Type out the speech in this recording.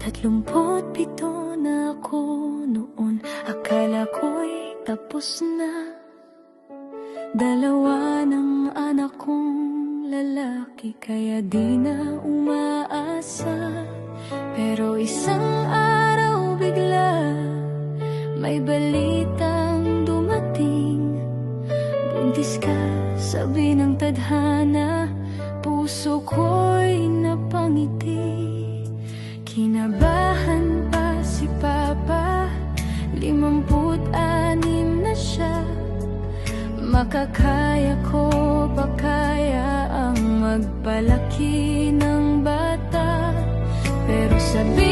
37 na ako noon, akala ko'y tapos na. 2 ng anak kong lalaki, kaya di na umaasa. Pero isang araw bigla, may balitang dumating. Buntis ka, sabi ng tadhana, puso ko'y napangiti. Kinabahan pa si Papa, 56 na siya. Makakaya ko ba kaya ang magpalaki ng bata? Pero sabi